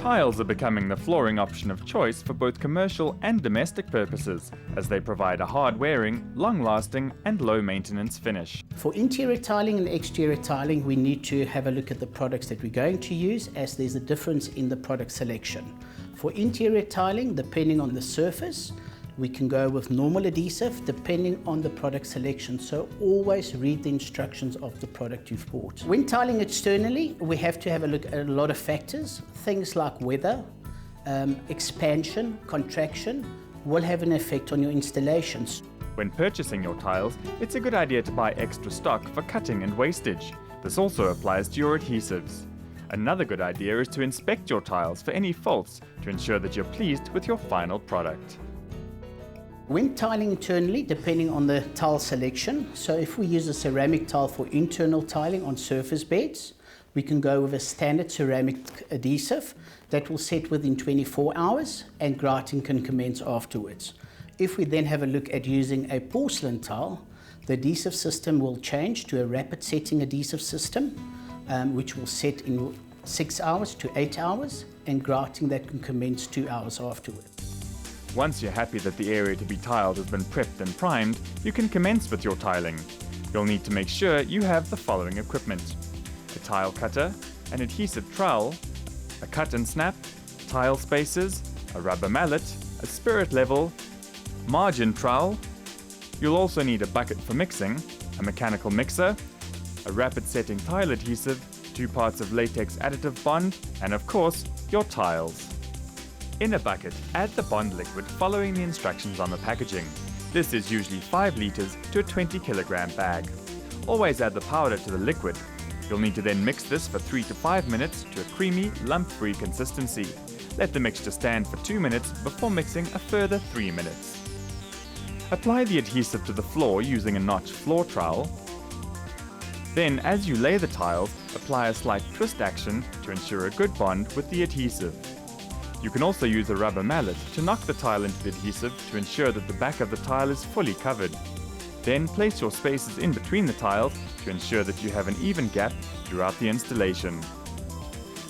Tiles are becoming the flooring option of choice for both commercial and domestic purposes, as they provide a hard-wearing, long-lasting and low-maintenance finish. For interior tiling and exterior tiling, we need to have a look at the products that we're going to use, as there's a difference in the product selection. For interior tiling, depending on the surface, we can go with normal adhesive depending on the product selection, so always read the instructions of the product you've bought. When tiling externally, we have to have a look at a lot of factors. Things like weather, expansion, contraction will have an effect on your installations. When purchasing your tiles, it's a good idea to buy extra stock for cutting and wastage. This also applies to your adhesives. Another good idea is to inspect your tiles for any faults to ensure that you're pleased with your final product. When tiling internally, depending on the tile selection, so if we use a ceramic tile for internal tiling on surface beds, we can go with a standard ceramic adhesive that will set within 24 hours and grouting can commence afterwards. If we then have a look at using a porcelain tile, the adhesive system will change to a rapid setting adhesive system, which will set in 6 hours to 8 hours, and grouting that can commence 2 hours afterwards. Once you're happy that the area to be tiled has been prepped and primed, you can commence with your tiling. You'll need to make sure you have the following equipment: a tile cutter, an adhesive trowel, a cut and snap, tile spacers, a rubber mallet, a spirit level, margin trowel. You'll also need a bucket for mixing, a mechanical mixer, a rapid setting tile adhesive, 2 parts of latex additive bond, and of course, your tiles. In a bucket, add the bond liquid following the instructions on the packaging. This is usually 5 litres to a 20 kilogram bag. Always add the powder to the liquid. You'll need to then mix this for 3 to 5 minutes to a creamy, lump-free consistency. Let the mixture stand for 2 minutes before mixing a further 3 minutes. Apply the adhesive to the floor using a notch floor trowel. Then, as you lay the tiles, apply a slight twist action to ensure a good bond with the adhesive. You can also use a rubber mallet to knock the tile into the adhesive to ensure that the back of the tile is fully covered. Then place your spaces in between the tiles to ensure that you have an even gap throughout the installation.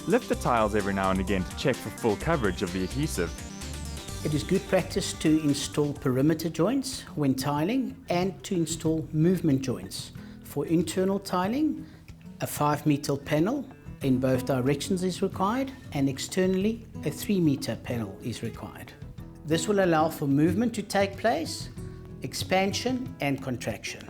Lift the tiles every now and again to check for full coverage of the adhesive. It is good practice to install perimeter joints when tiling and to install movement joints. For internal tiling, a 5-meter panel in both directions is required, and externally a 3-meter panel is required. This will allow for movement to take place, expansion and contraction.